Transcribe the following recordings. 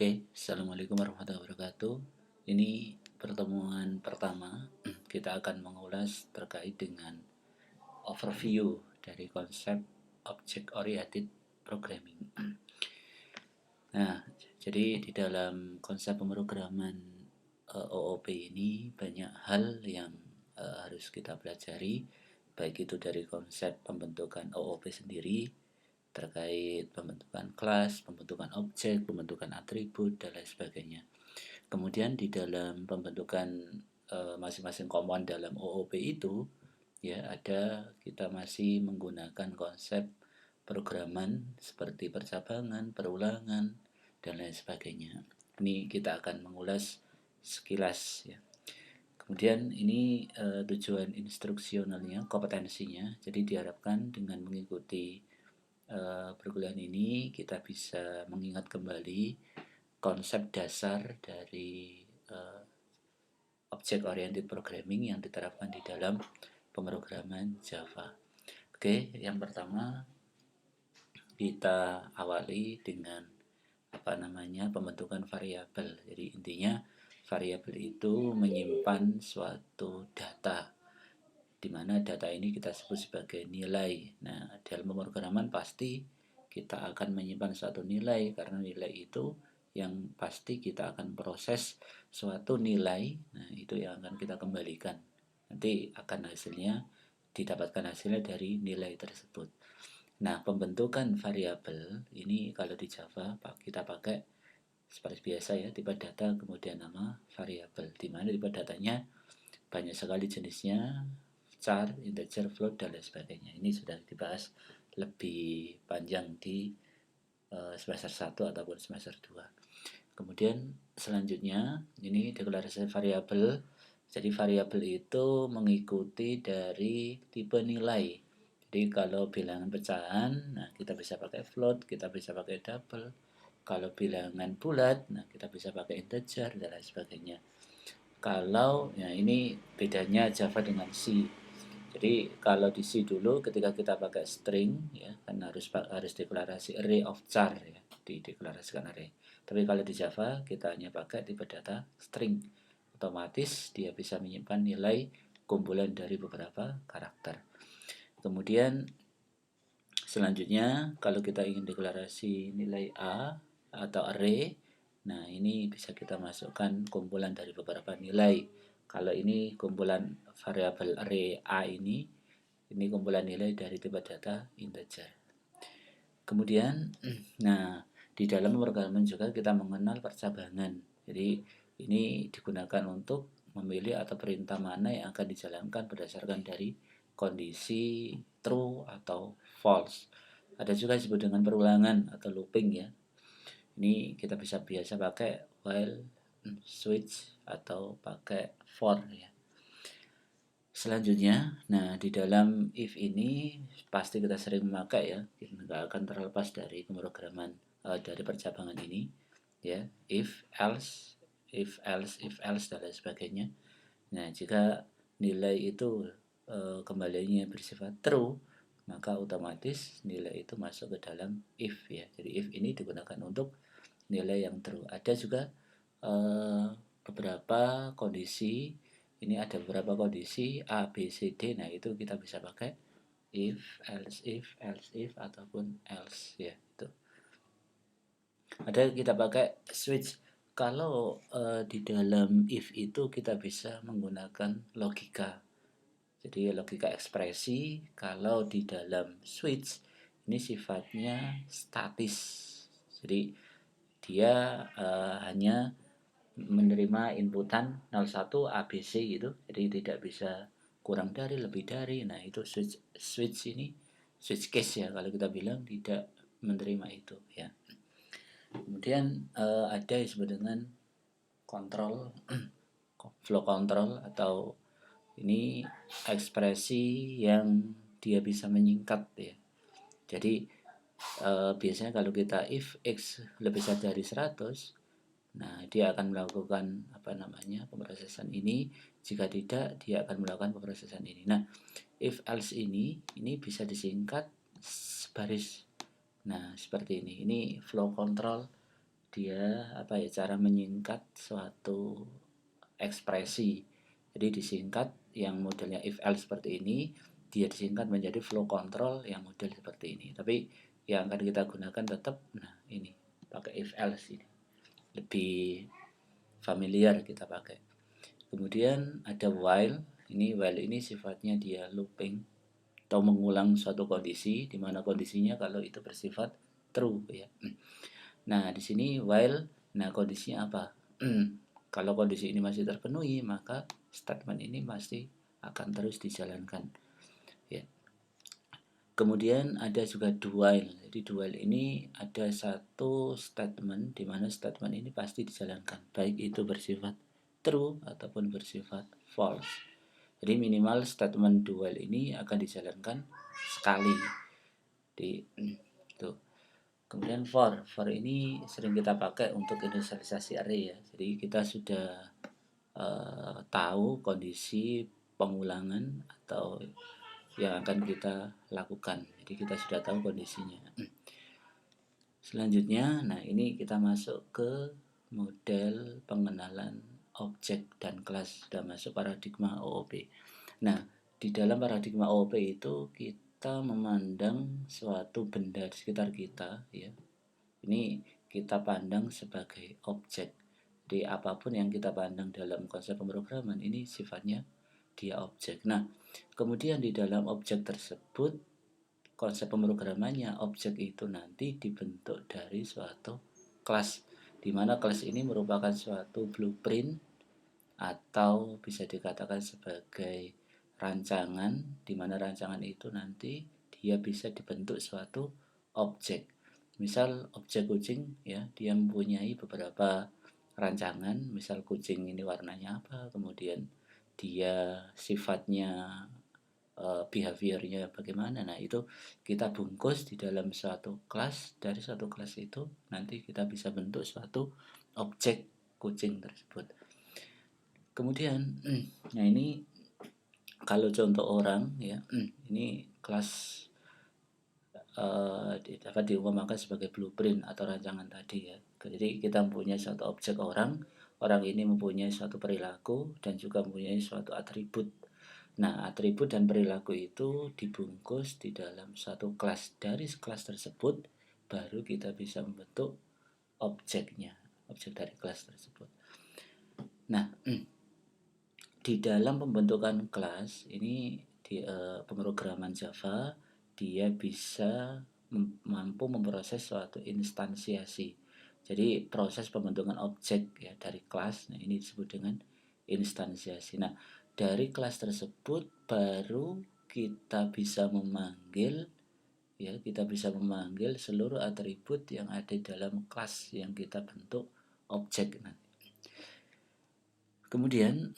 Oke, Assalamualaikum warahmatullahi wabarakatuh. Ini pertemuan pertama, kita akan mengulas terkait dengan overview dari konsep Object Oriented Programming. Nah, jadi di dalam konsep pemrograman OOP ini banyak hal yang harus kita pelajari, baik itu dari konsep pembentukan OOP sendiri, terkait pembentukan kelas, pembentukan objek, pembentukan atribut, dan lain sebagainya. Kemudian di dalam pembentukan masing-masing komponen dalam OOP itu, ya kita masih menggunakan konsep programan seperti percabangan, perulangan, dan lain sebagainya. Ini kita akan mengulas sekilas ya. Kemudian ini tujuan instruksionalnya, kompetensinya. Jadi diharapkan dengan mengikuti perkuliahan ini kita bisa mengingat kembali konsep dasar dari Object Oriented Programming yang diterapkan di dalam pemrograman Java. Oke, yang pertama kita awali dengan pembentukan variabel. Jadi intinya variabel itu menyimpan suatu data, di mana data ini kita sebut sebagai nilai. Nah, dalam pemrograman pasti kita akan menyimpan suatu nilai, karena nilai itu yang pasti kita akan proses suatu nilai. Nah, itu yang akan kita kembalikan. Nanti akan didapatkan hasilnya dari nilai tersebut. Nah, pembentukan variabel ini kalau di Java kita pakai seperti biasa ya, tipe data kemudian nama variabel, di mana tipe datanya banyak sekali jenisnya, char, integer, float, dan lain sebagainya. Ini sudah dibahas lebih panjang di semester 1 ataupun semester 2. Kemudian selanjutnya ini deklarasi variabel. Jadi variabel itu mengikuti dari tipe nilai. Jadi kalau bilangan pecahan, nah kita bisa pakai float, kita bisa pakai double. Kalau bilangan bulat, nah kita bisa pakai integer dan lain sebagainya. Kalau ya ini bedanya Java dengan C. Jadi kalau di C dulu ketika kita pakai string ya kan harus deklarasi array of char ya, dideklarasikan array. Tapi kalau di Java kita hanya pakai tipe data string. Otomatis dia bisa menyimpan nilai kumpulan dari beberapa karakter. Kemudian selanjutnya kalau kita ingin deklarasi nilai A atau array, nah ini bisa kita masukkan kumpulan dari beberapa nilai. Kalau ini kumpulan variabel array A ini kumpulan nilai dari tipe data integer. Kemudian, nah di dalam pemrograman juga kita mengenal percabangan. Jadi ini digunakan untuk memilih atau perintah mana yang akan dijalankan berdasarkan dari kondisi true atau false. Ada juga disebut dengan perulangan atau looping ya. Ini kita bisa biasa pakai while, switch, atau pakai for ya. Selanjutnya, nah di dalam if ini pasti kita sering memakai ya, nggak akan terlepas dari pemrograman dari percabangan ini ya, if else, if else dan lain sebagainya. Nah jika nilai itu kembalinya bersifat true, maka otomatis nilai itu masuk ke dalam if ya. Jadi if ini digunakan untuk nilai yang true. Ada juga beberapa kondisi, ini ada beberapa kondisi A, B, C, D. Nah itu kita bisa pakai if, else if, ataupun else ya itu. Ada kita pakai switch. Kalau di dalam if itu kita bisa menggunakan logika. Jadi logika ekspresi. Kalau di dalam switch ini sifatnya statis. Jadi dia hanya menerima inputan 01 ABC gitu. Jadi tidak bisa kurang dari, lebih dari. Nah, itu switch ini switch case ya, kalau kita bilang tidak menerima itu ya. Kemudian ada yang disebut dengan kontrol flow control, atau ini ekspresi yang dia bisa menyingkat ya. Jadi biasanya kalau kita if x lebih besar dari 100, nah dia akan melakukan pemrosesan ini. Jika tidak, dia akan melakukan pemrosesan ini. Nah, if else ini bisa disingkat sebaris. Nah, seperti ini. Ini flow control dia cara menyingkat suatu ekspresi. Jadi disingkat yang modelnya if else seperti ini, dia disingkat menjadi flow control yang model seperti ini. Tapi yang akan kita gunakan tetap ini pakai if else ini. Lebih familiar kita pakai. Kemudian ada while. While ini sifatnya dia looping atau mengulang suatu kondisi di mana kondisinya kalau itu bersifat true ya. Nah, di sini while kondisinya apa? Kalau kondisi ini masih terpenuhi, maka statement ini pasti akan terus dijalankan ya. Kemudian ada juga do while. Jadi do while ini ada satu statement di mana statement ini pasti dijalankan, baik itu bersifat true ataupun bersifat false. Jadi minimal statement do while ini akan dijalankan sekali di tuh. Kemudian for ini sering kita pakai untuk inisialisasi array ya. Jadi kita sudah tahu kondisi pengulangan atau yang akan kita lakukan. Jadi kita sudah tahu kondisinya. Selanjutnya, ini kita masuk ke model pengenalan objek dan kelas, sudah masuk paradigma OOP. Nah, di dalam paradigma OOP itu kita memandang suatu benda di sekitar kita ya. Ini kita pandang sebagai objek. Jadi apapun yang kita pandang dalam konsep pemrograman ini sifatnya dia objek. Nah, kemudian di dalam objek tersebut konsep pemrogramannya objek itu nanti dibentuk dari suatu kelas, di mana kelas ini merupakan suatu blueprint atau bisa dikatakan sebagai rancangan, di mana rancangan itu nanti dia bisa dibentuk suatu objek. Misal objek kucing ya, dia mempunyai beberapa rancangan, misal kucing ini warnanya apa, kemudian dia sifatnya behaviornya bagaimana. Nah, itu kita bungkus di dalam suatu kelas. Dari suatu kelas itu nanti kita bisa bentuk suatu objek kucing tersebut. Kemudian ini kalau contoh orang ya, ini kelas dapat diumpamakan sebagai blueprint atau rancangan tadi ya. Jadi kita mempunyai suatu objek orang ini mempunyai suatu perilaku dan juga mempunyai suatu atribut. Nah, atribut dan perilaku itu dibungkus di dalam satu kelas. Dari kelas tersebut baru kita bisa membentuk objeknya, objek dari kelas tersebut. Nah, di dalam pembentukan kelas ini di pemrograman Java dia bisa mampu memproses suatu instansiasi. Jadi proses pembentukan objek ya dari kelas. Nah, ini disebut dengan instansiasi. Nah, dari kelas tersebut baru kita bisa memanggil seluruh atribut yang ada di dalam kelas yang kita bentuk objek nanti. Kemudian,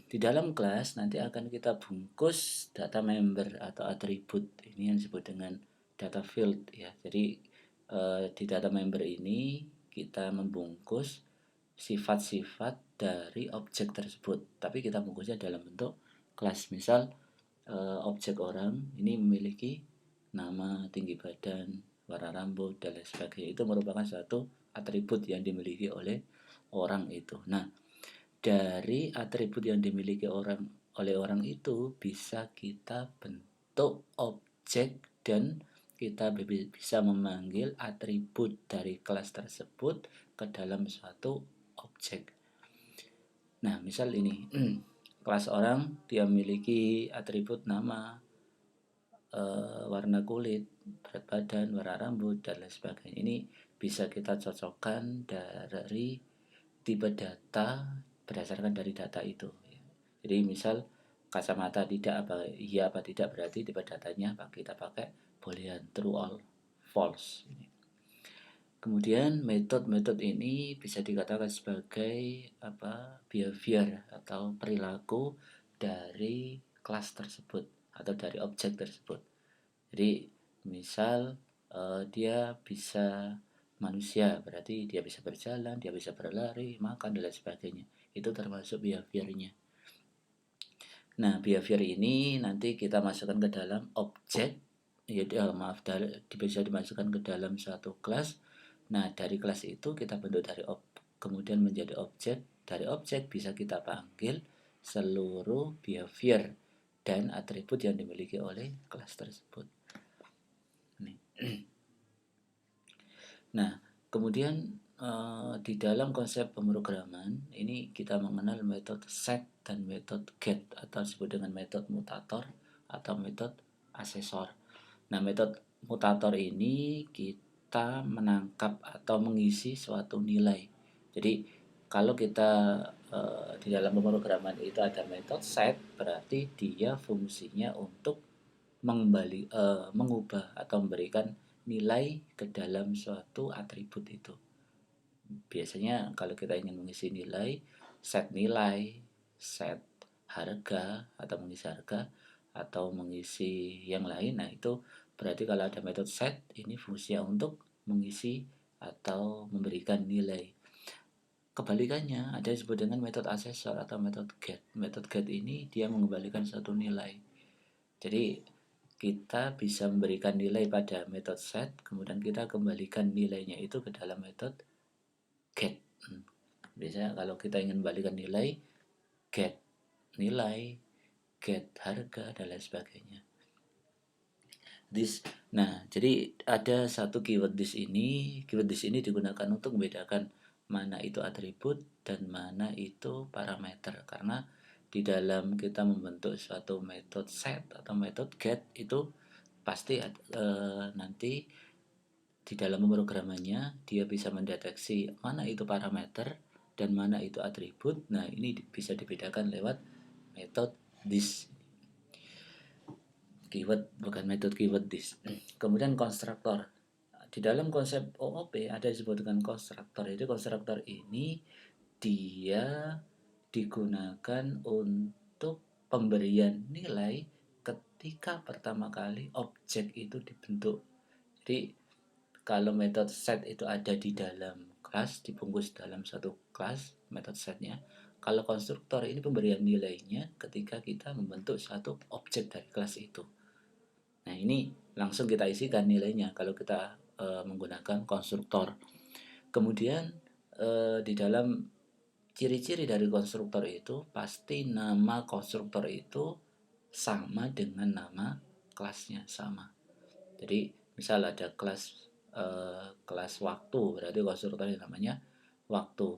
di dalam kelas nanti akan kita bungkus data member atau atribut. Ini yang disebut dengan data field ya. Jadi di data member ini kita membungkus sifat-sifat dari objek tersebut. Tapi kita bungkusnya dalam bentuk kelas. Misal objek orang ini memiliki nama, tinggi badan, warna rambut dan lain sebagainya. Itu merupakan suatu atribut yang dimiliki oleh orang itu. Nah, dari atribut yang dimiliki oleh orang itu bisa kita bentuk objek dan kita bisa memanggil atribut dari kelas tersebut ke dalam suatu objek. Nah, misal ini kelas orang dia memiliki atribut nama, warna kulit, berat badan, warna rambut dan lain sebagainya. Ini bisa kita cocokkan dari tipe data berdasarkan dari data itu. Jadi misal kacamata tidak apa iya apa tidak, berarti tipe datanya kita pakai boolean true or false. Kemudian metode ini bisa dikatakan sebagai behavior atau perilaku dari kelas tersebut atau dari objek tersebut. Jadi misal dia bisa manusia, berarti dia bisa berjalan, dia bisa berlari, makan dan lain sebagainya. Itu termasuk behaviornya. Nah, behavior ini nanti kita masukkan ke dalam objek, bisa dimasukkan ke dalam satu kelas. Nah, dari kelas itu kita bentuk kemudian menjadi objek. Dari objek bisa kita panggil seluruh behavior dan atribut yang dimiliki oleh kelas tersebut. Nah, kemudian di dalam konsep pemrograman ini kita mengenal metode set dan metode get atau disebut dengan metode mutator atau metode asesor. Nah, metode mutator ini kita menangkap atau mengisi suatu nilai. Jadi kalau kita di dalam pemrograman itu ada metode set, berarti dia fungsinya untuk mengubah atau memberikan nilai ke dalam suatu atribut itu. Biasanya kalau kita ingin mengisi nilai, set harga atau mengisi harga atau mengisi yang lain, nah itu berarti kalau ada metode set ini fungsinya untuk mengisi atau memberikan nilai. Kebalikannya ada yang disebut dengan metode asesor atau metode get. Metode get ini dia mengembalikan suatu nilai. Jadi kita bisa memberikan nilai pada metode set, kemudian kita kembalikan nilainya itu ke dalam metode get. Biasanya kalau kita ingin kembalikan nilai, get nilai, get harga, dan lain sebagainya. Nah, jadi ada satu keyword this ini. Keyword this ini digunakan untuk membedakan mana itu atribut dan mana itu parameter. Karena di dalam kita membentuk suatu metode set atau metode get itu pasti nanti di dalam pemrogramannya dia bisa mendeteksi mana itu parameter dan mana itu atribut. Nah, ini bisa dibedakan lewat metode this. Keyword bukan metode keyword this. Kemudian konstruktor. Di dalam konsep OOP ada disebut dengan konstruktor. Jadi konstruktor ini dia digunakan untuk pemberian nilai ketika pertama kali objek itu dibentuk. Jadi kalau metode set itu ada di dalam kelas, dibungkus dalam satu kelas metode setnya. Kalau konstruktor ini pemberian nilainya ketika kita membentuk satu objek dari kelas itu. Nah, ini langsung kita isikan nilainya kalau kita menggunakan konstruktor. Kemudian di dalam ciri-ciri dari konstruktor itu pasti nama konstruktor itu sama dengan nama kelasnya sama. Jadi misal ada kelas waktu, berarti konstruktornya namanya waktu.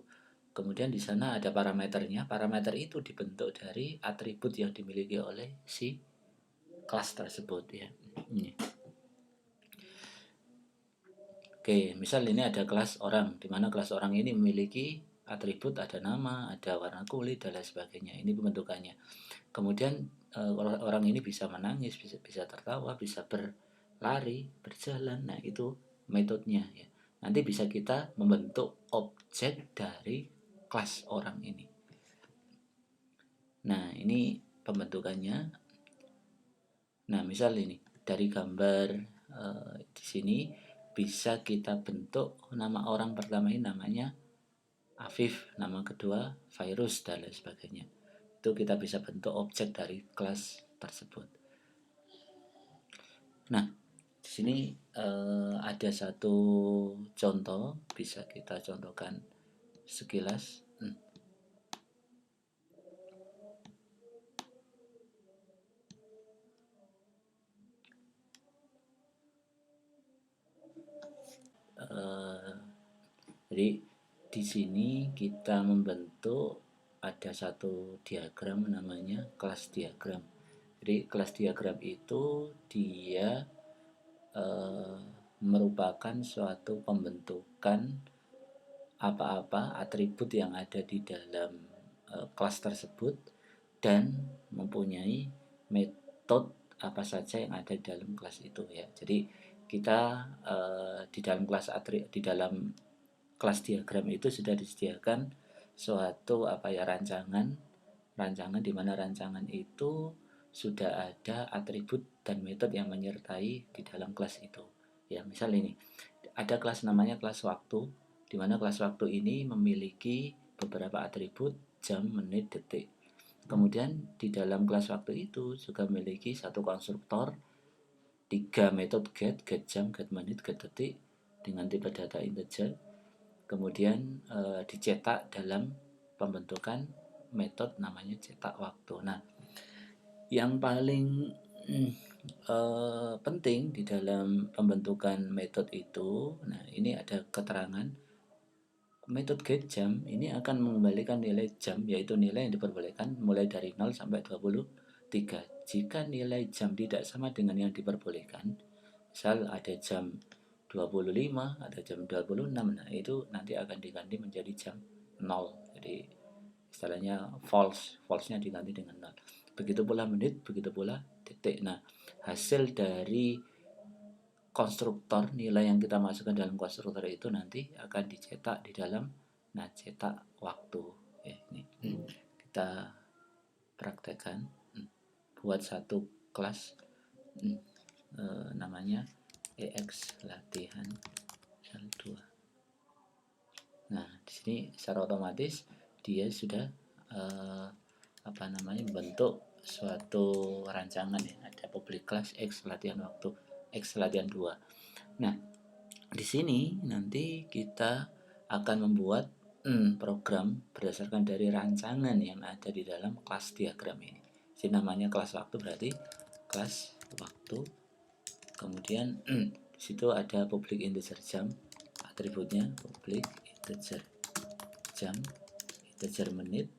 Kemudian di sana ada parameternya. Parameter itu dibentuk dari atribut yang dimiliki oleh si kelas tersebut ya. Oke, misal ini ada kelas orang, di mana kelas orang ini memiliki atribut, ada nama, ada warna kulit, dan lain sebagainya. Ini pembentukannya. Kemudian orang ini bisa menangis, bisa tertawa, bisa berlari, berjalan. Nah, itu metodenya ya. Nanti bisa kita membentuk objek dari kelas orang ini. Nah, ini pembentukannya. Nah, misal ini dari gambar di sini bisa kita bentuk nama orang pertama ini namanya Afif, nama kedua Virus, dan lain sebagainya. Itu kita bisa bentuk objek dari kelas tersebut. Nah, di sini ada satu contoh, bisa kita contohkan sekilas. Jadi di sini kita membentuk ada satu diagram namanya kelas diagram. Jadi kelas diagram itu dia merupakan suatu pembentukan apa-apa atribut yang ada di dalam kelas tersebut dan mempunyai metode apa saja yang ada di dalam kelas itu ya. Jadi kita di dalam kelas diagram itu sudah disediakan suatu rancangan di mana rancangan itu sudah ada atribut dan metode yang menyertai di dalam kelas itu. Ya, misal ini ada kelas namanya kelas waktu, di mana kelas waktu ini memiliki beberapa atribut jam, menit, detik. Kemudian di dalam kelas waktu itu juga memiliki satu konstruktor, 3 metode get jam, get menit, get detik, dengan tipe data integer, kemudian dicetak dalam pembentukan metode namanya cetak waktu. Nah, yang paling penting di dalam pembentukan metode itu, nah ini ada keterangan metode get jam ini akan mengembalikan nilai jam, yaitu nilai yang diperbolehkan mulai dari 0 sampai 23. Jika nilai jam tidak sama dengan yang diperbolehkan, misal ada jam 25, ada jam 26, nah itu nanti akan diganti menjadi jam 0. Jadi istilahnya false-nya diganti dengan 0. Begitu pula menit, begitu pula detik. Nah, hasil dari konstruktor, nilai yang kita masukkan dalam konstruktor itu nanti akan dicetak di dalam cetak waktu. Ya, ini kita praktekkan. Buat satu kelas namanya EX latihan L2. Nah, di sini secara otomatis dia sudah membentuk suatu rancangan ya. Ada public class X latihan waktu, X latihan 2. Nah, di sini nanti kita akan membuat program berdasarkan dari rancangan yang ada di dalam kelas diagram ini. Jadi namanya kelas waktu, berarti kelas waktu. Kemudian di situ ada public integer jam, atributnya public integer jam, integer menit,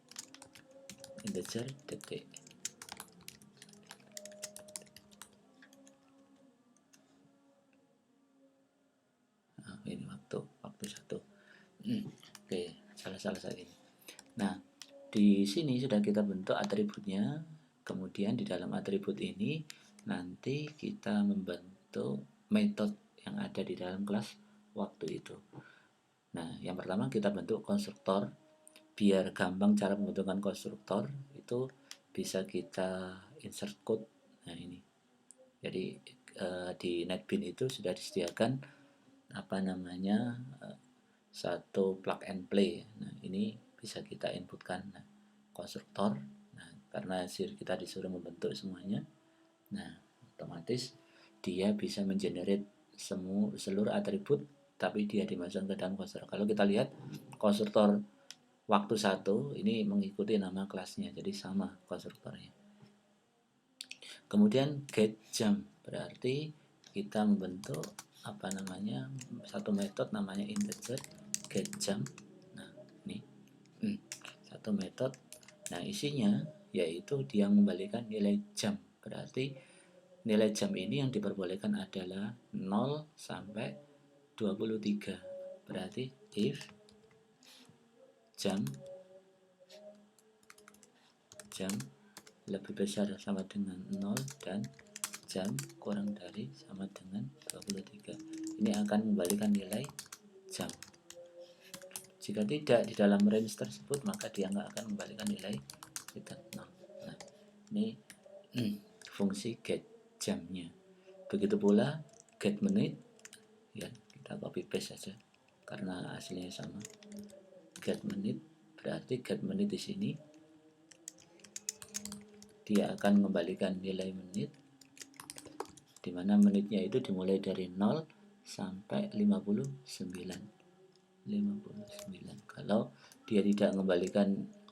integer detik. Nah, ini waktu satu. Oke, salah ini. Nah, di sini sudah kita bentuk atributnya. Kemudian di dalam atribut ini nanti kita membentuk metode yang ada di dalam kelas waktu itu. Nah, yang pertama kita bentuk konstruktor. Biar gampang cara pembentukan konstruktor itu bisa kita insert code. Nah, ini. Jadi di NetBeans itu sudah disediakan satu plug and play. Nah, ini bisa kita inputkan konstruktor. Nah, karena kita disuruh membentuk semuanya, nah otomatis dia bisa mengenerate seluruh atribut, tapi dia dimasukkan ke dalam konstruktor. Kalau kita lihat konstruktor waktu 1 ini mengikuti nama kelasnya, jadi sama konstruktornya. Kemudian get jam, berarti kita membentuk satu metode namanya integer get jam. Nah, ini satu metode. Nah, isinya yaitu dia mengembalikan nilai jam. Berarti nilai jam ini yang diperbolehkan adalah 0 sampai 23. Berarti if jam lebih besar sama dengan 0 dan jam kurang dari sama dengan 23, ini akan mengembalikan nilai jam. Jika tidak di dalam range tersebut, maka dia nggak akan mengembalikan nilai kita 0. Nah, ini fungsi get jamnya. Begitu pula get menit, ya kita copy paste saja karena hasilnya sama. Get menit, berarti get menit di sini dia akan mengembalikan nilai menit, di mana menitnya itu dimulai dari 0 sampai 59.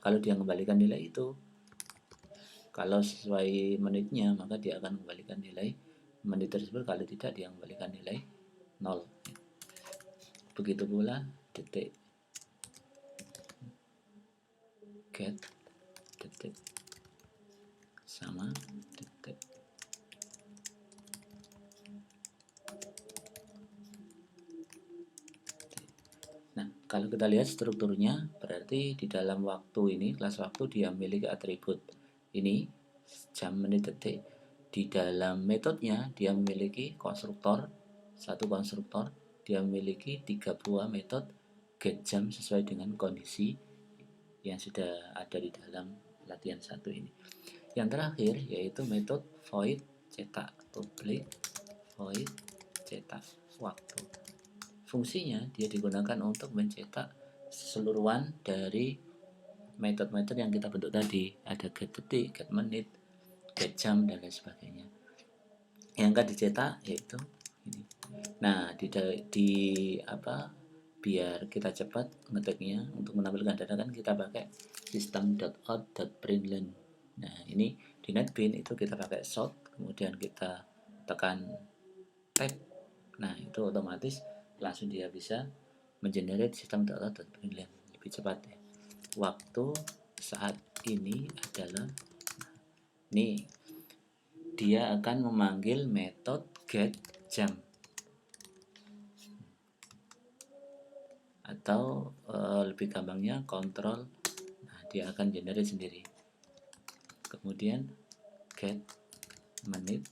Kalau dia mengembalikan nilai itu, kalau sesuai menitnya, maka dia akan mengembalikan nilai menit tersebut. Kalau tidak, dia mengembalikan nilai 0. Begitu pula detik, get detik sama detik. Nah, kalau kita lihat strukturnya, berarti di dalam waktu ini, kelas waktu dia memiliki atribut ini, jam, menit, detik. Di dalam metodenya, dia memiliki konstruktor, satu konstruktor. Dia memiliki 3 buah metode get jam sesuai dengan kondisi yang sudah ada di dalam latihan 1 ini. Yang terakhir yaitu metode void cetak, public void cetak waktu. Fungsinya dia digunakan untuk mencetak keseluruhan dari metode-metode yang kita bentuk tadi. Ada get detik, get menit, get jam, dan lain sebagainya. Yang akan dicetak yaitu ini Nah, biar kita cepat ngetiknya, untuk menampilkan data kan kita pakai system.out.println. Nah, ini di NetBeans itu kita pakai sort, kemudian kita tekan tab. Nah, itu otomatis langsung dia bisa mengenerate system.out.println lebih cepat ya. Waktu saat ini adalah, ini dia akan memanggil metode get jam, atau lebih gampangnya kontrol. Nah, dia akan generate sendiri. Kemudian get menit,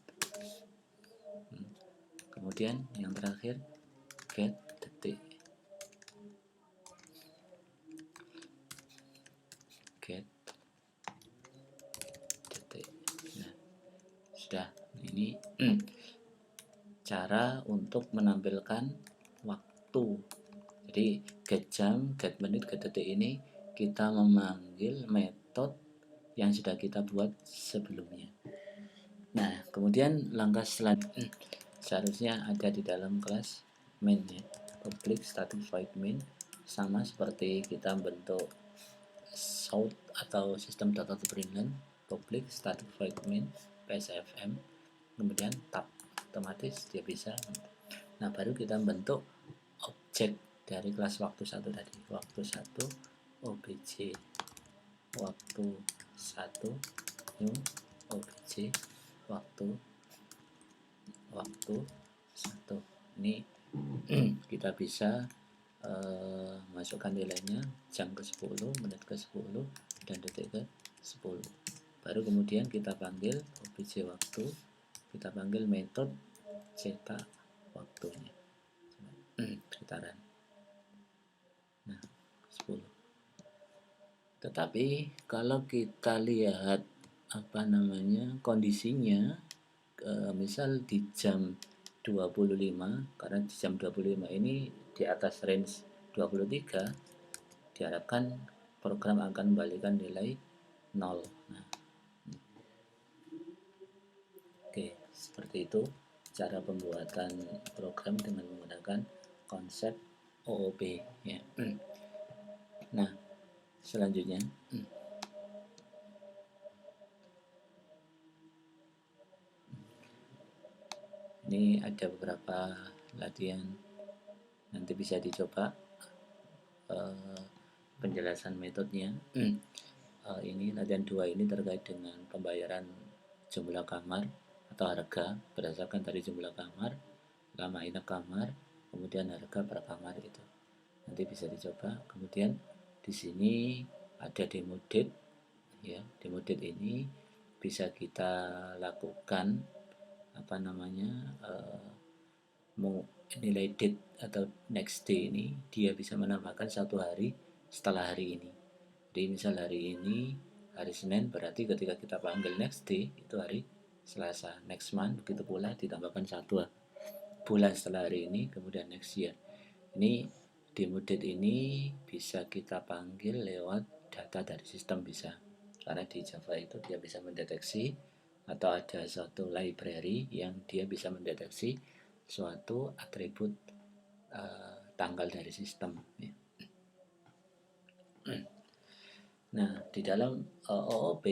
kemudian yang terakhir get detik, get detik. Nah, sudah. Ini cara untuk menampilkan waktu. Jadi get jam, get menit, get detik ini kita memanggil metode yang sudah kita buat sebelumnya. Nah, kemudian langkah selanjutnya seharusnya ada di dalam kelas main ya, public static void main, sama seperti kita bentuk sort atau sistem data println, public static void main PSFM, kemudian tab, otomatis dia bisa. Nah, baru kita bentuk objek dari kelas waktu 1 tadi, waktu 1 obj waktu 1 new obj waktu 1. Ini kita bisa masukkan nilainya jam ke 10, menit ke 10, dan detik ke 10. Baru kemudian kita panggil obj waktu, kita panggil metode cetak waktunya sekitaran 10. Tetapi kalau kita lihat kondisinya, misal di jam 25, karena di jam 25 ini di atas range 23, diharapkan program akan kembalikan nilai 0. Nah, oke, seperti itu cara pembuatan program dengan menggunakan konsep OOP ya. Nah, selanjutnya ini ada beberapa latihan, nanti bisa dicoba penjelasan metodenya. Ini latihan 2 ini terkait dengan pembayaran jumlah kamar atau harga berdasarkan dari jumlah kamar, lama inap kamar, kemudian harga per kamar itu. Nanti bisa dicoba. Kemudian di sini ada demo date ya. Demo date ini bisa kita lakukan nilai date atau next day ini dia bisa menambahkan 1 hari setelah hari ini. Jadi misal hari ini hari Senin, berarti ketika kita panggil next day itu hari Selasa, next month, begitu pula ditambahkan 1 bulan setelah hari ini, kemudian next year. Ini demo date ini bisa kita panggil lewat data dari sistem, bisa, karena di Java itu dia bisa mendeteksi, atau ada suatu library yang dia bisa mendeteksi suatu atribut tanggal dari sistem ya. Nah, di dalam OOP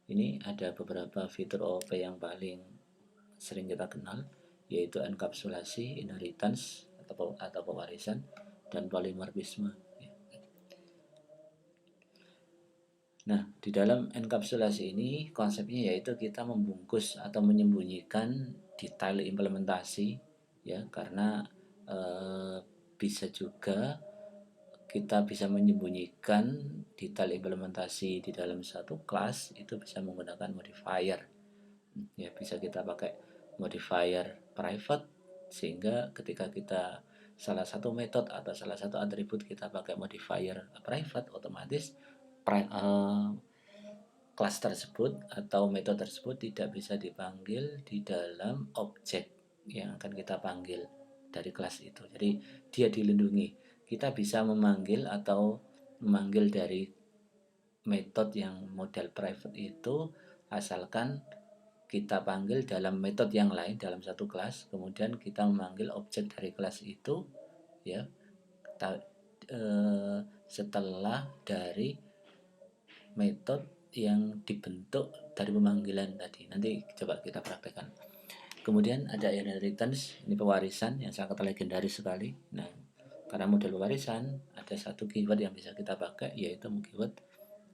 ini ada beberapa fitur OOP yang paling sering kita kenal, yaitu enkapsulasi, inheritance atau pewarisan, dan polimorfisme. Nah, di dalam enkapsulasi ini konsepnya yaitu kita membungkus atau menyembunyikan detail implementasi ya, karena bisa juga kita bisa menyembunyikan detail implementasi di dalam satu kelas itu bisa menggunakan modifier ya. Bisa kita pakai modifier private, sehingga ketika kita salah satu metode atau salah satu atribut kita pakai modifier private, otomatis kelas tersebut atau metode tersebut tidak bisa dipanggil di dalam objek yang akan kita panggil dari kelas itu. Jadi dia dilindungi. Kita bisa memanggil dari metode yang model private itu asalkan kita panggil dalam metode yang lain dalam satu kelas, kemudian kita memanggil objek dari kelas itu ya setelah dari metode yang dibentuk dari pemanggilan tadi. Nanti coba kita praktekkan. Kemudian ada inheritance, ini pewarisan yang sangat legendaris sekali. Nah, karena model pewarisan ada satu keyword yang bisa kita pakai, yaitu keyword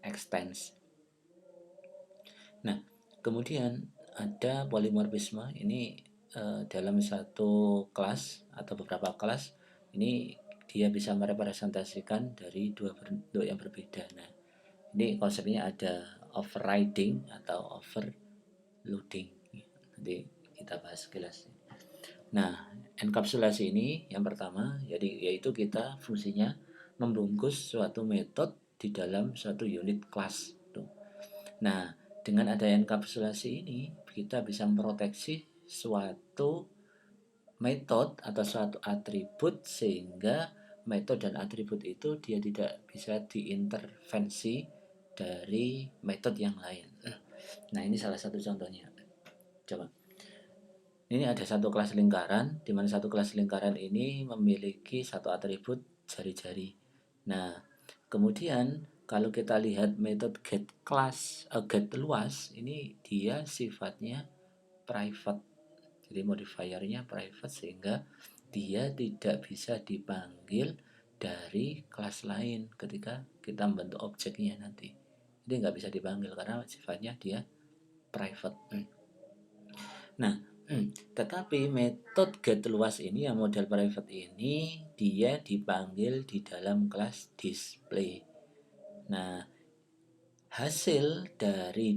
extends. Nah, kemudian ada polymorphisme. Ini dalam satu kelas atau beberapa kelas, ini dia bisa merepresentasikan dari dua bentuk yang berbeda. Nah, ini konsepnya ada overriding atau overloading. Nanti kita bahas sekilas. Nah, enkapsulasi ini yang pertama, jadi yaitu kita fungsinya membungkus suatu metode di dalam suatu unit kelas. Nah, dengan ada enkapsulasi ini, kita bisa memproteksi suatu metode atau suatu atribut sehingga metode dan atribut itu dia tidak bisa diintervensi dari metode yang lain. Nah, ini salah satu contohnya. Coba. Ini ada satu kelas lingkaran, di mana satu kelas lingkaran ini memiliki satu atribut jari-jari. Nah, kemudian kalau kita lihat metode get luas, ini dia sifatnya private. Jadi modifiernya private sehingga dia tidak bisa dipanggil dari kelas lain ketika kita membentuk objeknya nanti. Jadi nggak bisa dipanggil karena sifatnya dia private. Nah, tetapi metode get luas ini yang model private ini dia dipanggil di dalam kelas display. Nah, hasil dari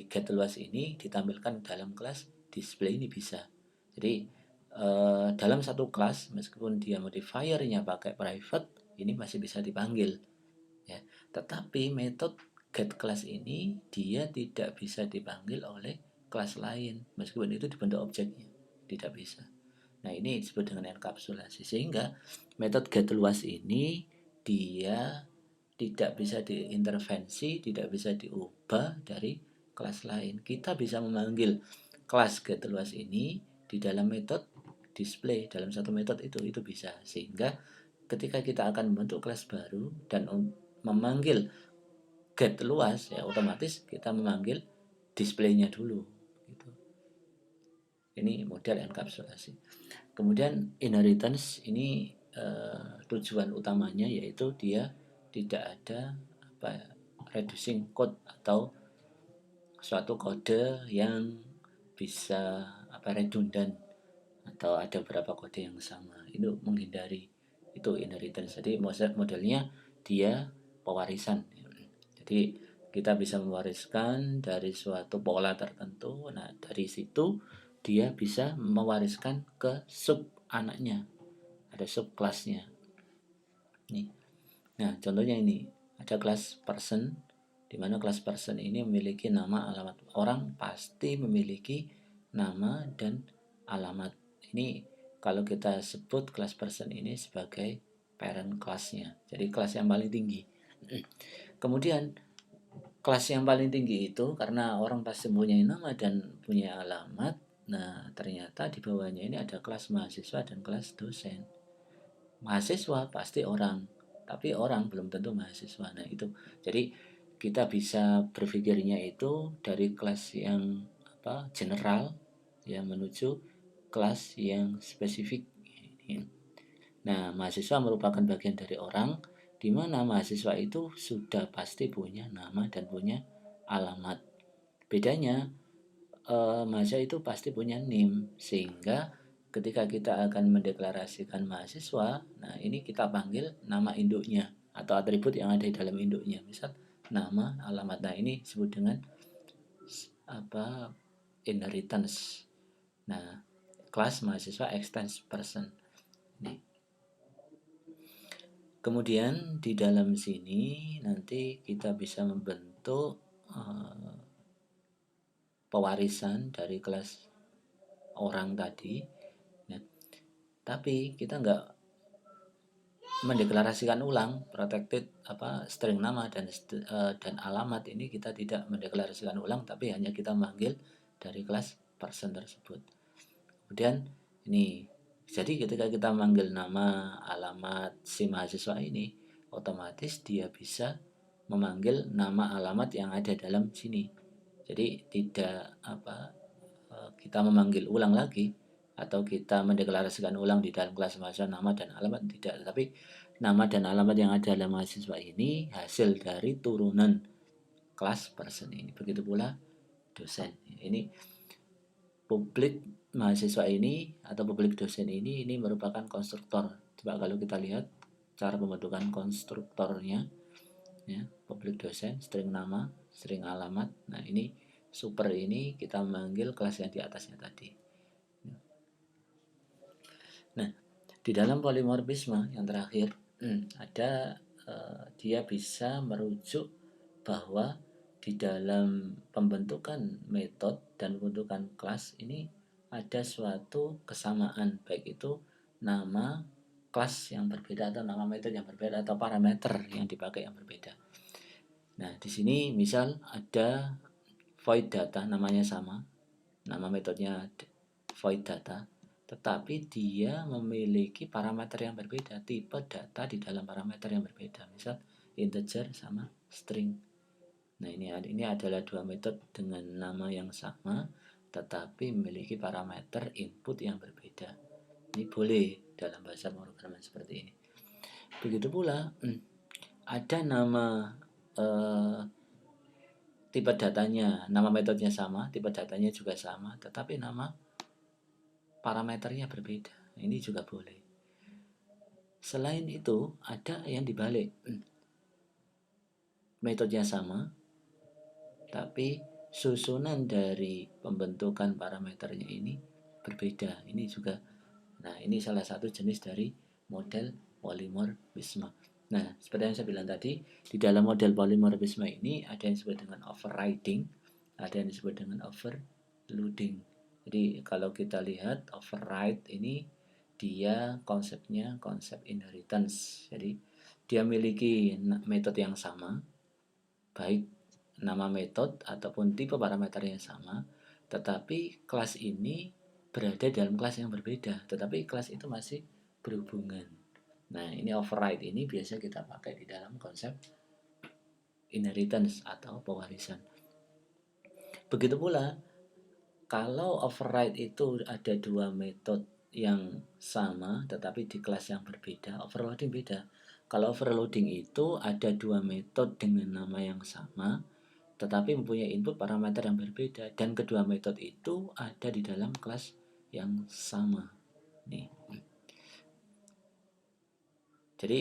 get luas ini ditampilkan dalam kelas display ini bisa. Jadi dalam satu kelas meskipun dia modifiernya pakai private ini masih bisa dipanggil ya. Tetapi metode get class ini dia tidak bisa dipanggil oleh kelas lain meskipun itu dibentuk objeknya, tidak bisa. Nah, ini disebut dengan enkapsulasi sehingga metode get luas ini dia tidak bisa diintervensi, tidak bisa diubah dari kelas lain. Kita bisa memanggil kelas get luas ini di dalam metode display, dalam satu metode itu bisa, sehingga ketika kita akan membentuk kelas baru dan memanggil get luas ya otomatis kita memanggil displaynya dulu gitu. Ini model enkapsulasi. Kemudian inheritance ini tujuan utamanya yaitu dia tidak ada reducing code atau suatu kode yang bisa redundan atau ada beberapa kode yang sama. Itu menghindari itu inheritance. Jadi modelnya dia pewarisan. Jadi kita bisa mewariskan dari suatu pola tertentu. Nah, dari situ dia bisa mewariskan ke sub anaknya. Ada sub kelasnya. Nih. Nah, contohnya ini. Ada kelas person di mana kelas person ini memiliki nama, alamat. Orang pasti memiliki nama dan alamat. Ini kalau kita sebut kelas person ini sebagai parent kelasnya. Jadi kelas yang paling tinggi. Kemudian kelas yang paling tinggi itu karena orang pasti punya nama dan punya alamat. Nah, ternyata di bawahnya ini ada kelas mahasiswa dan kelas dosen. Mahasiswa pasti orang, tapi orang belum tentu mahasiswa. Nah, itu. Jadi kita bisa berpikirnya itu dari kelas yang general yang menuju kelas yang spesifik. Nah, mahasiswa merupakan bagian dari orang di mana mahasiswa itu sudah pasti punya nama dan punya alamat. Bedanya mahasiswa itu pasti punya NIM sehingga ketika kita akan mendeklarasikan mahasiswa, nah ini kita panggil nama induknya atau atribut yang ada di dalam induknya. Misal nama, alamat. Nah, ini disebut dengan inheritance. Nah, kelas mahasiswa extends person. Nih. Kemudian di dalam sini nanti kita bisa membentuk pewarisan dari kelas orang tadi. Nah, tapi kita mendeklarasikan ulang protected string nama dan alamat ini kita tidak mendeklarasikan ulang, tapi hanya kita manggil dari kelas person tersebut. Kemudian ini, jadi ketika kita manggil nama, alamat si mahasiswa ini, otomatis dia bisa memanggil nama alamat yang ada dalam sini. Jadi tidak kita memanggil ulang lagi atau kita mendeklarasikan ulang di dalam kelas mahasiswa nama dan alamat, tidak, tapi nama dan alamat yang ada dalam mahasiswa ini hasil dari turunan kelas person ini. Begitu pula dosen. Ini publik mahasiswa ini atau publik dosen ini merupakan konstruktor. Coba kalau kita lihat cara pembentukan konstruktornya, ya, publik dosen, string nama, string alamat. Nah, ini super ini kita memanggil kelas yang di atasnya tadi. Nah, di dalam polimorfisme yang terakhir ada dia bisa merujuk bahwa di dalam pembentukan metode dan pembentukan kelas ini ada suatu kesamaan, baik itu nama kelas yang berbeda atau nama metode yang berbeda atau parameter yang dipakai yang berbeda. Nah, di sini misal ada void data, namanya sama, nama metodenya void data, tetapi dia memiliki parameter yang berbeda, tipe data di dalam parameter yang berbeda, misal integer sama string. Nah, ini adalah dua metode dengan nama yang sama tetapi memiliki parameter input yang berbeda. Ini boleh dalam bahasa pemrograman seperti ini. Begitu pula ada nama tipe datanya, nama metodenya sama, tipe datanya juga sama, tetapi nama parameternya berbeda. Ini juga boleh. Selain itu, ada yang dibalik. Metodenya sama, tapi susunan dari pembentukan parameternya ini berbeda. Ini juga, nah ini salah satu jenis dari model polimorfisme. Nah, seperti yang saya bilang tadi, di dalam model polimorfisme ini ada yang disebut dengan overriding, ada yang disebut dengan overloading. Jadi kalau kita lihat override ini dia konsepnya konsep inheritance. Jadi dia memiliki metode yang sama, baik nama metode ataupun tipe parameter yang sama, tetapi kelas ini berada dalam kelas yang berbeda, tetapi kelas itu masih berhubungan. Nah, ini override ini biasa kita pakai di dalam konsep inheritance atau pewarisan. Begitu pula kalau override itu ada dua metode yang sama tetapi di kelas yang berbeda, overloading beda. Kalau overloading itu ada dua metode dengan nama yang sama tetapi mempunyai input parameter yang berbeda, dan kedua metode itu ada di dalam kelas yang sama. Nih. Jadi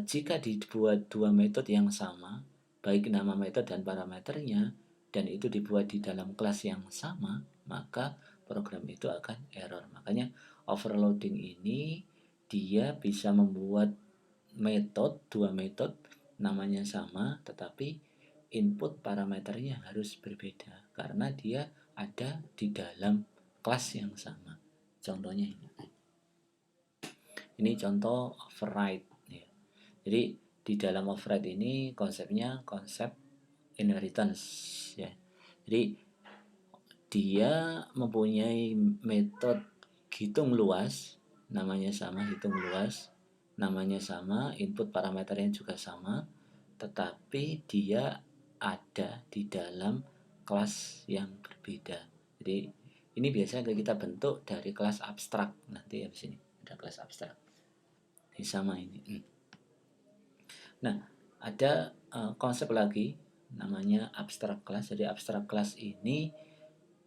jika dibuat dua metode yang sama, baik nama metode dan parameternya, dan itu dibuat di dalam kelas yang sama, maka program itu akan error. Makanya overloading ini dia bisa membuat metode, dua metode namanya sama, tetapi input parameternya harus berbeda karena dia ada di dalam kelas yang sama. Contohnya ini contoh override ya. Jadi di dalam override ini konsepnya konsep inheritance ya. Jadi dia mempunyai metode hitung luas, namanya sama, hitung luas, namanya sama, input parameternya juga sama, tetapi dia ada di dalam kelas yang berbeda. Jadi ini biasanya kita bentuk dari kelas abstrak. Nanti habis ini ada kelas abstrak. Ini sama ini. Nah, ada konsep lagi namanya abstrak class. Jadi abstrak class ini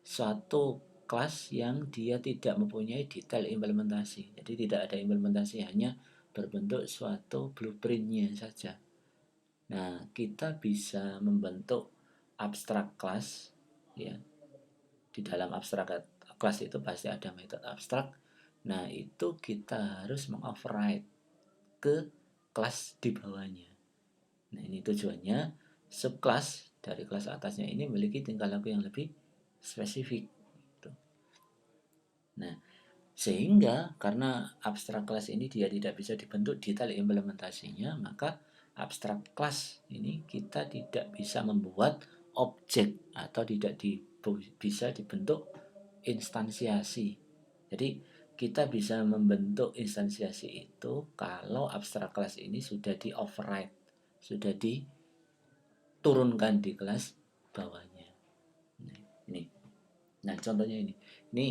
suatu kelas yang dia tidak mempunyai detail implementasi. Jadi tidak ada implementasi, hanya berbentuk suatu blueprintnya saja. Nah, kita bisa membentuk abstrak class ya. Di dalam abstrak class itu pasti ada metode abstrak. Nah, itu kita harus mengoverride ke kelas di bawahnya. Nah, ini tujuannya subclass dari kelas atasnya ini memiliki tingkah laku yang lebih spesifik. Nah, Sehingga karena abstrak class ini dia tidak bisa dibentuk detail implementasinya, maka abstrak class ini kita tidak bisa membuat objek atau tidak bisa dibentuk instansiasi. Jadi kita bisa membentuk instansiasi itu kalau abstrak class ini sudah di override, sudah diturunkan di kelas bawahnya. Ini. Nah, contohnya ini. Ini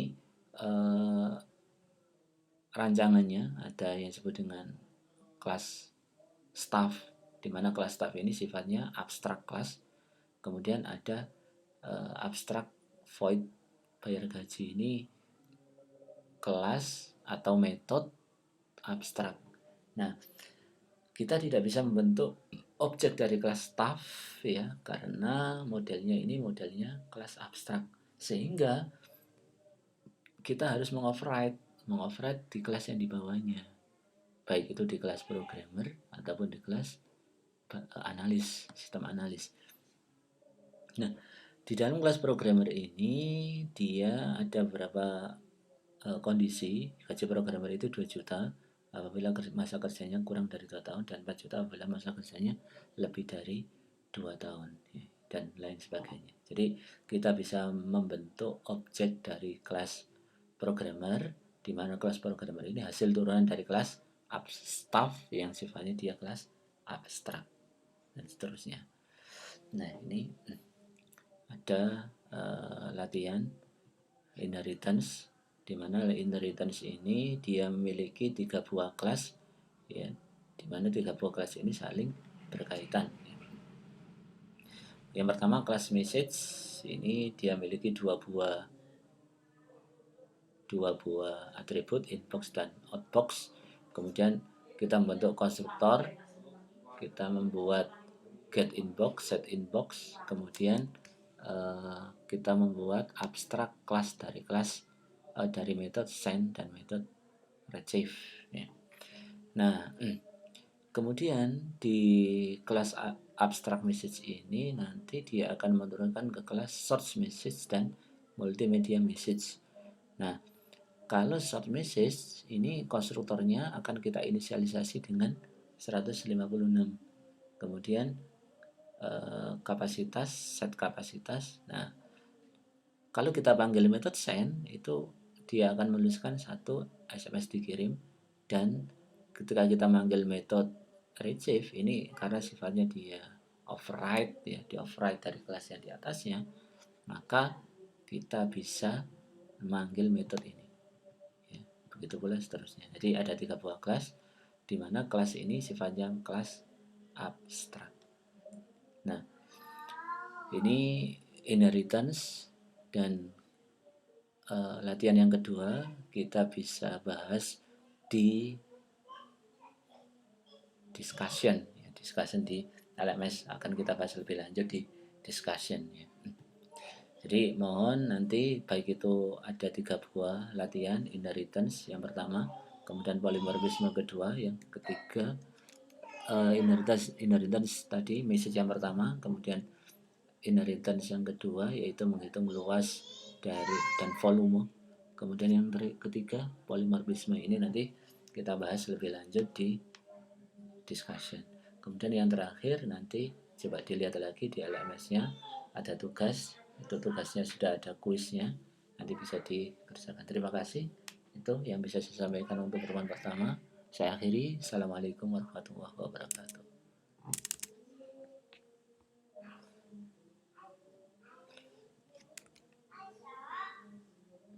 rancangannya ada yang disebut dengan kelas staff, di mana kelas staff ini sifatnya abstrak kelas. Kemudian ada abstrak void bayar gaji, ini kelas atau metode abstrak. Nah, kita tidak bisa membentuk objek dari kelas staff ya, karena modelnya ini modelnya kelas abstrak, sehingga kita harus mengoverride di kelas yang di bawahnya, baik itu di kelas programmer ataupun di kelas analis, sistem analis. Nah, di dalam kelas programmer ini dia ada beberapa kondisi. Gaji programmer itu 2 juta apabila masa kerjanya kurang dari 2 tahun, dan 4 juta apabila masa kerjanya lebih dari 2 tahun ya, dan lain sebagainya. Jadi kita bisa membentuk objek dari kelas programmer, di mana kelas programmer ini hasil turunan dari kelas staff yang sifatnya dia kelas abstrak, dan seterusnya. Nah, ini ada latihan inheritance, di mana inheritance ini dia memiliki 3 buah kelas ya, di mana 3 buah kelas ini saling berkaitan. Yang pertama kelas message ini dia memiliki dua buah atribut inbox dan outbox. Kemudian kita membentuk konstruktor, kita membuat get inbox, set inbox, kemudian kita membuat abstrak kelas dari dari metode send dan metode retrieve ya. Nah, kemudian di kelas abstract message ini nanti dia akan menurunkan ke kelas source message dan multimedia message. Nah, kalau source message ini konstruktornya akan kita inisialisasi dengan 156. Kemudian kapasitas, set kapasitas. Nah, kalau kita panggil metode send itu dia akan menuliskan 1 SMS dikirim, dan ketika kita manggil metode retrieve ini karena sifatnya dia override ya, di override dari kelas yang di atasnya, maka kita bisa memanggil metode ini ya. Begitu pula seterusnya. Jadi ada 3 buah kelas, di mana kelas ini sifatnya kelas abstrak. Nah, ini inheritance. Dan latihan yang kedua kita bisa bahas di discussion ya, discussion di LMS akan kita bahas lebih lanjut di discussion ya. Jadi mohon nanti baik itu ada 3 buah latihan inheritance yang pertama, kemudian polymorphisme kedua, yang ketiga inheritance tadi message yang pertama, kemudian inheritance yang kedua yaitu menghitung luas dari dan volume, kemudian yang ketiga polymorphisme. Ini nanti kita bahas lebih lanjut di discussion. Kemudian yang terakhir nanti coba dilihat lagi di LMS-nya ada tugas, itu tugasnya sudah ada kuisnya, nanti bisa dikerjakan. Terima kasih, itu yang bisa saya sampaikan untuk pertemuan pertama. Saya akhiri. Assalamualaikum warahmatullahi wabarakatuh.